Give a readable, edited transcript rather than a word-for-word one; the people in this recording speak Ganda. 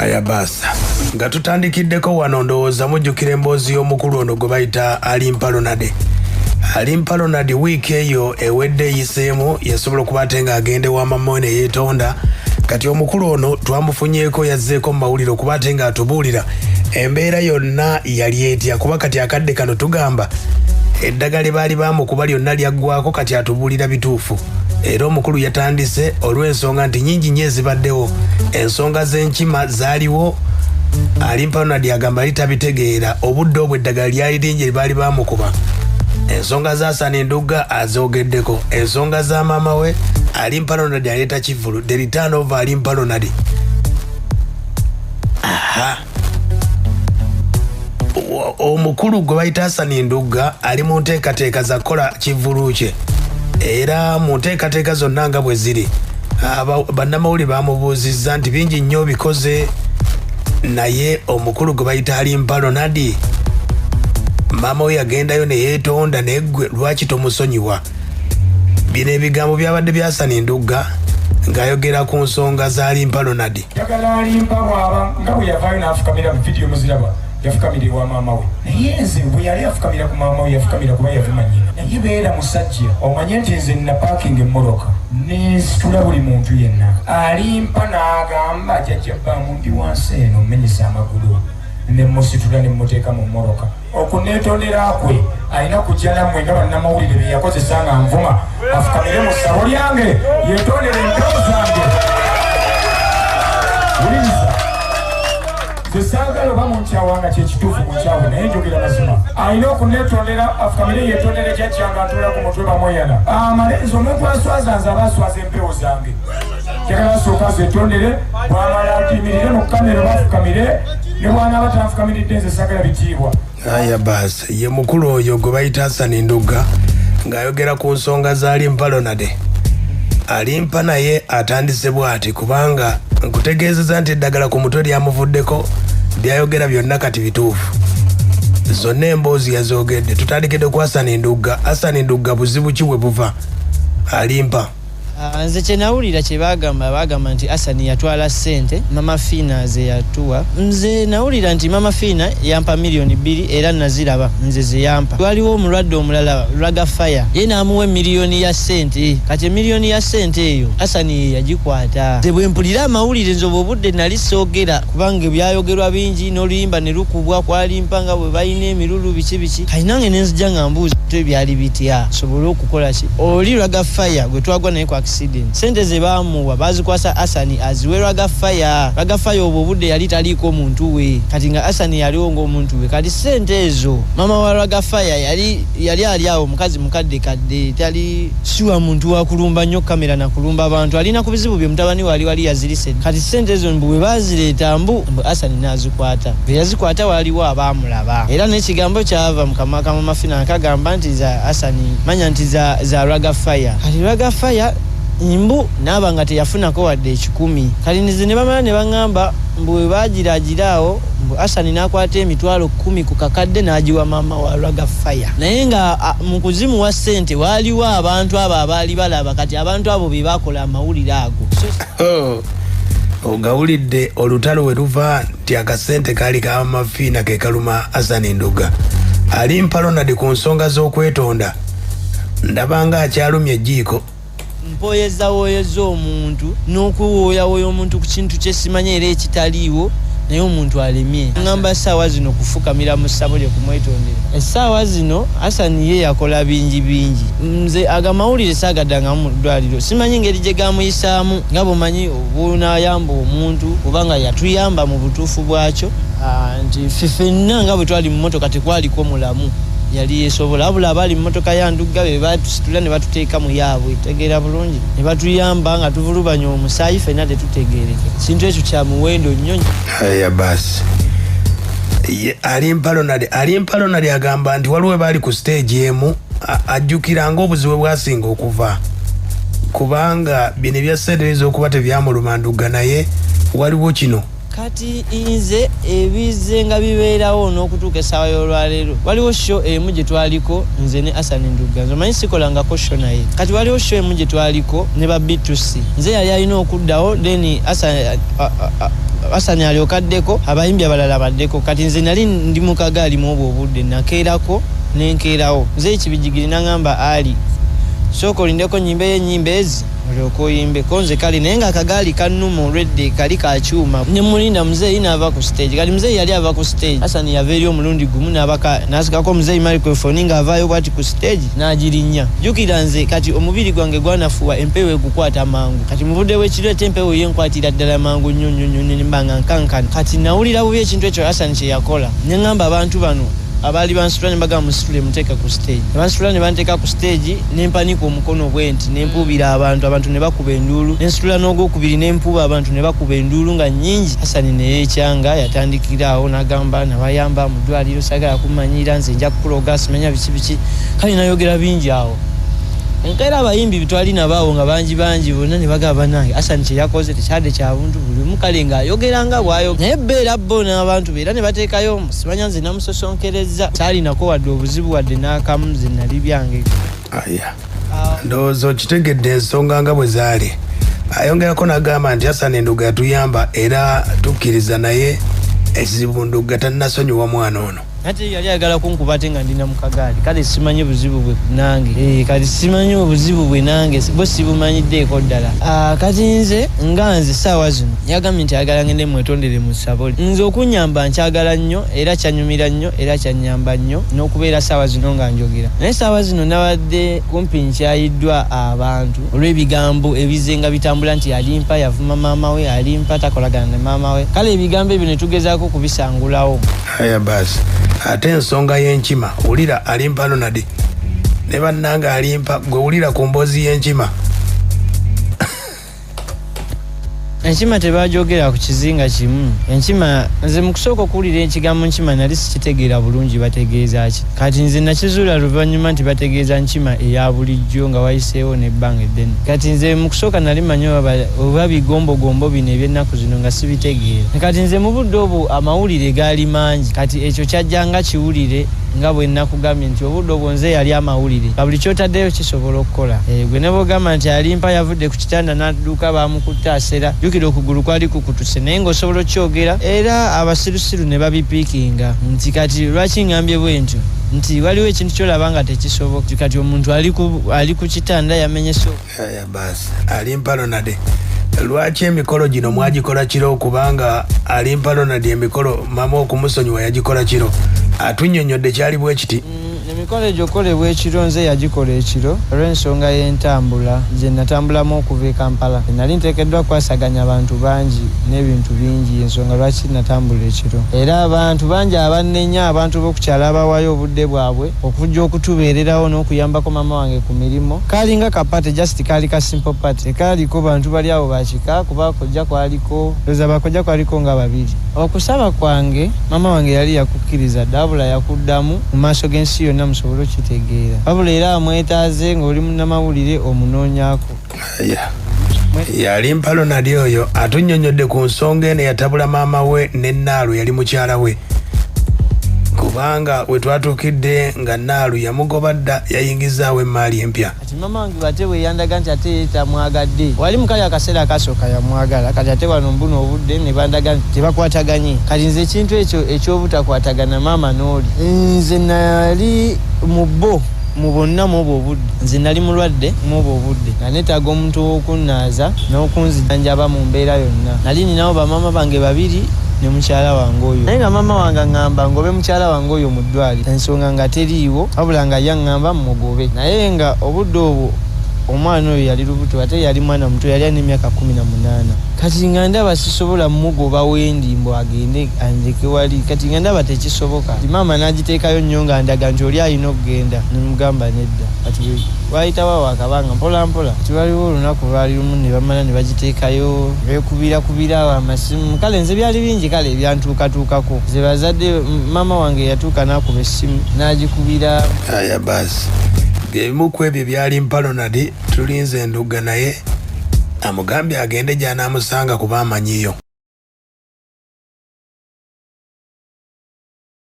Aya basa nga tutandikiddeko wano ndowooza mujjukira emboozi y'omukulu ono gwe bayita Alimpa Ronald. Alimpa Ronald wiiki eyo ewedde eyiseemu yasobola okuba ate ng'agenda ewa mama we ne yeetonda. Kati omukulu ono twamufunyeeko yazzeeko mu mawulire okuba ate ng'atubuulira embeera yonna yali etya, kuba kati akadde kano tugamba eddagala lye baali bamukuba lyonna lyaggwako, kati atubuulira bituufu. Era omukulu yatandise olw'ensonga nti nnyingi nnyo ezibaddewo, ensonga z'enkima zaaliwo. Alimpa Ronald agamba yali tabitegeera obudde obwo eddagala lyali lingi lye baali bamukuba. Ensonga za Hassan Ndugga azoogeddeko, ensonga za maama we Alimpa Ronald aleeta kivulu. The return of Alimpa Ronald. Aha. Omukulu gwe bayita Hassan Ndugga ali mu nteekateeka za kukola kivulu kye. Era mu nteekateeka zonna nga bwe ziri, bannamawulire bamubuuzizza nti bingi nnyo bikoze, naye omukulu gwe bayita Alimpa Ronald maama we yagendayo ne yeetonda, naye ggwe lwaki tomusonyiwa? Bino ebigambo byabadde bya Hassan Ndugga ng'ayogera ku nsonga za Alimpa Ronald. Njagala Alimpa bw'aba nga bwe yavaayo n'afukamira mu vidiyo muziraba, yafukamira ewa maama we. Naye nze bwe yali afukamira ku maama we yafukamira kuba yavuma nnyina. Naye beera musajja omanye nti nze nina paakinga emmoloka n'ensitula buli muntu yenna. Alimpa n'agamba jjajja bbaamu ndi wansi eno mmenyesa amagulu ne musitula ne mmuteeka mu mmoloka. Okuneetondera kwe alina kujja nammwe nga bannamawulire be yakozesa nga nvuma afukamire mu ssabo lyange yeetondere empewo zange. Wuliriza, nze saagala oba munkyawanga kyekituufu munkyawe, naye njogera mazima. Alina okuneetondera afukamire yeetondere jjajjanga atuula ku mutwe bamweyana amalenzi omuntu aswaza nze aba aswaza empewo zange. Njagala asooka zeetondere, bw'amala atiimirire mu kamera bafukamire, ne bw'anaaba tanfukamiridde nze saagala bitiibwa. Aya basi ye mukulu oyo gwe bayita Hassan Ndugga ng'ayogera ku nsonga za Alimpa Ronald. Alimpa naye atandise bw'ati, kubanga nkutegeezeza nti eddagala ku mutwe lyamuvuddeko, byayogera byonna kati bituufu. Zonna emboozi yazoogedde. Tutandikidde ku Hassan Ndugga. Hassan Ndugga buzibu ki bwe buva? Alimpa. Nze kye nawulira kye bagamba nti Hassan yatwala ssente Mama Fina ze yatuwa. Nze nawulira nti Mama Fina yampa $2,000,000 era naziraba nze ze yampa. Waliwo omulwadde omulala Ragafire, ye n'amuwa $1,000,000 ya ssente. Kati $1,000,000 ya ssente eyo Hassan ye yagikwata. Nze bwe mpulira amawulire nze obudde nali soogera, kubanga byayogerwa bingi n'oluyimba ne lukubwa ku Alimpa nga bwe balina emirulu biki. Kati nange ne nzija nga mbuuza byali bitya sobole okukola ki. Oli Ragafire gwe twagwa naye ku accident, sente ze bamuwa bazikwasa Hassan aziwe Ragafire obwo obudde yali taliiko muntu we, kati nga Hassan yaliwo ng'omuntu we. Kati sente ezo mama wa Ragafire yali ali awo mukazi mukadde kadde, tali siwa muntu wa kulumba nnyo kamera na kulumba abantu, alina ku bizibu bye mutabani wali yazirise. Kati sente ezo bwe bazireeta mbu Hassan n'azikwata, bwe yazikwata waliwo abaamulaba, era n'ekigambo kyava mu kamwa ka Mama Fina akagamba nti za Hassan manya nti za Ragafire. Kati Ragafire imbu naba nga teyafunako wadde 10. Kati nze ne bamala ne baŋŋamba mbu bwe bagiragiraawo mbu Hassan n'akwata $10,000 ku kakadde n'agiwa mama wa Ragafire. Naye nga mu kuzimu wa ssente waaliwo abantu abo abaali balaba, kati abantu abo be bakola amawulire ago. Ogawulidde olutalo we luva nti akasente kaali ka Mama Fina ke kaluma Hassan Ndugga. Alimpa Ronald ku nsonga z'okwetonda ndabanga akyalumya ejjiiko. Mpoyeza omuntu n'okuwooyawooya omuntu ku kintu kye simanyi era ekitaliiwo, naye omuntu alemye. Ngamba essaawa zino kufukamira mu ssabo lye kumwetondera. Essaawa zino Hassan ye yakola bingi. Nze agamawulire saagaddangamu mu ddwaliro, simanyi ngeri gye gamuyisaamu, nga bw'omanyi obunaayamba omuntu kubanga yatuyamba mu butuufu bwakyo, nti ffe ffenna nga bwe twali mu mmotoka tekwaliko mulamu yali yesobola, abula abali mu mmotoka ya Ndugga be batusitula ne batuteeka mu yaabwe, tegeera bulungi, ne batuyamba nga tuvulubanya omusaayi ffenna tetutegeereke. Kintu ekyo kya muwendo nnyo. Aya basi Alimpa Ronald agamba nti waliwo baali ku stage emu ajjukira ng'obuzibu bwasinga okuva, kubanga bino ebya ssente ez'okuba tebyamuluma Ndugga, naye waliwo kino. Kati inze ebize nga bibeerawo n'okutuuka essaawa y'olwaleero, waliwo show emu gye twaliko nze ne Hassan Ndugga. Nze omanyi sikolangako show naye, kati waliwo show emu gye twaliko ne ba B2C. Nze yali alina okuddawo, then Hassan alyokaddeko abayimbi abalala baddeko kati nze nali ndi mu kagaali mu obudde nakeerako nenkeerawo nze ekibijigiri nangamba ali sooka olindeko nyimba ezi olyoka oyimbeko nze kale naye nga akagaali kannuma olwedde kali kakyuma ne mulinda muzeeyi n'ava ku stage kati muzeeyi yali ava ku stage Hassan yava eri omulundi gumu n'asikako muzeeyi microphone ng'avaayo bwati ku stage n'agirinnya jjukira nze kati omubiri gwange gwanafuwa empewo egukwata mangu kati muvudde w'ekiro ete empewo yenkwatira ddala mangu nnyo nembanga nkankana kati nawulira bubi ekintu ekyo Hassan kye yakola ne ŋŋamba abantu bano abali bansitula ne bagamba musitule muteeka ku stage bansitula ne banteeka ku stage nempanika omukono bwenti nempuubira abantu ne bakuba enduulu nensitula n'ogwokubiri nempuuba abantu ne bakuba enduulu nga nnyingi Hassan neyeekyanga yatandikiraawo n'agamba nabayamba mu ddwaliro sagala kumanyira nze nja kukuloga simanya biki kale nayogera bingi awo enkeera abayimbi bitwali nabaawo nga bangi bonna ne bagamba nange Hassan kye yakoze tekyadde kya buntu buli omu kale ng'ayogera nga bw'ayogera naye ebbeera bo n'abantu be era ne bateekayo simanya nze namusosonkereza saalinako wadde obuzibu wadde n'akamu nze nali byange ndowooza okitegedde ensonga nga bwe zaali ayongerako n'agamba nti Hassan Enduga yatuyamba era tukkiriza naye ekizibu Nduga tannasonyiwa mwana ono ate yali ayagala kunkuba ate nga ndina mu kagaali kale simanyi buzibu bwe nange kati simanyi obuzibu bwe nange bo sibumanyiddeeko ddala kati nze nga nze ssaawa zino yagambye nti ayagala ngende mwetondere mu ssaboli nze okunyamba nkyagala nnyo era kyanyumira nnyo era kyanyamba nnyo n'okubeera ssaawa zino nga njogera naye ssaawa zino nabadde kumpi nkyayiddwa abantu olw'ebigambo ebize nga bitambula nti alimpa yavuma maama we alimpa takolagana ne maama we kale ebigambo ebyo ne tugezaako kubisangulawo aya basi ate ensonga y'enkima wulira alimpa Ronald ne bannanga alimpa gwe wulira ku mboozi y'enkima enkima tebajogera ku kizinga kimu enkima nze mu kusooka okuwulira ekigambo nkima nali sikitegeera bulungi bategeeza ki kati nze nakizuula luvannyuma nti bategeeza nkima eya bulijjo nga wayiseewo n'ebbanga eddene kati nze mu kusooka nali manyi oba bigombogombo bino eby'ennaku zino nga sibitegeera kati nze mu budde obwo amawulire gaali mangi kati ekyo kyajja nga kiwulire nga bwe nakugambye nti obudde obwo nze yali amawulire ka buli kyotaddeyo kisobola okukola gwe ne bwogamba nti alimpa yavudde ku kitanda n'adduka baamukutta asera jjukira okugulu kwali kukutuse naye ng'osobola okyogera era abasirusiru ne babipiikinga nti kati lwaki ngambye bwe ntyo nti waliwo ekintu kyolaba nga tekisoboka kati omuntu ali ku kitanda yamenyeso basi alimpa Ronald lwaki emikolo gino mwagikola kiro kubanga alimpa Ronald emikolo mama okumusonyiwa yagikola kiro atunnyonnyodde kyali bwe kiti emikolo egyo kolebwa ekiro nze yagikola ekiro olw'ensonga y'entambula gye natambulamu okuva e Kampala nali nteekeddwa kwasaganya abantu bangi n'ebintu bingi ensonga lwaki natambula ekiro era abantu bangi abannenya abantu b'okukyala abawaayo obudde bwabwe okujja okutubeererawo n'okuyambako mama wange ku mirimu kaali nga kapate just kaali ka simple party kaaliko bantu bali awo bakika kuba kojja kwaliko oza bakojja kwaliko nga babiri okusaba kwange mama wange yali yakukkiriza dabula yakuddamu mu maaso g'ensi yonna musobole okitegeera wabula era amwetaaze ng'oli munnamawulire omunoonyako yalimpa Ronald oyo atunnyonnyodde ku nsonga eno yatabula maama we ne Naalu yali mukyala we kubanga we twatuukidde nga Naalu yamugoba dda yayingizaawo emmaali empya kati mama wange bate bwe yandaga nti ate tamwagadde wali mukali akaseera akasooka yamwagala kati ate wano mbuno obudde ne bandaga nti tebakwataganye kati nze ekintu ekyo ekyobutakwatagana maama n'oli nze nali mubbo mu bonna mu obwo obudde nze nali mulwadde mu obwo obudde nga neetaaga omuntu w'okunnaaza n'okunzijanjaba mu mbeera yonna nali ninawo bamama bange babiri ne mukyala wange oyo naye nga mama wange aŋŋamba ngobe mukyala wange oyo mu ddwaliro ensonga nga teriiwo wabula nga yaŋŋamba mugobe naye nga obudde obwo omwana oyo yali lubuto ate yali mwana muto yali alina emyaka 18 kati nga ndaba sisobola mugoba w'endimbo agende anjeke wali kati nga ndaba tekisoboka kati maama n'agiteekayo nnyo nga ndaga nti oli alina okugenda nemugamba nedda kati wayitawo wakabanga mpola mpola kati waliwo olunaku lwali lumu ne bamala ne bagiteekayo beekubira awo amasimu kale nze byali bingi kale ebyantuukatuukako ze bazadde maama wange yatuuka n'akuba essimu n'agikubira aya basi ebimu ku ebyo byalimpa Ronald tulinze Enduga naye amugambye agende gy'anaamusanga kuba amanyiyo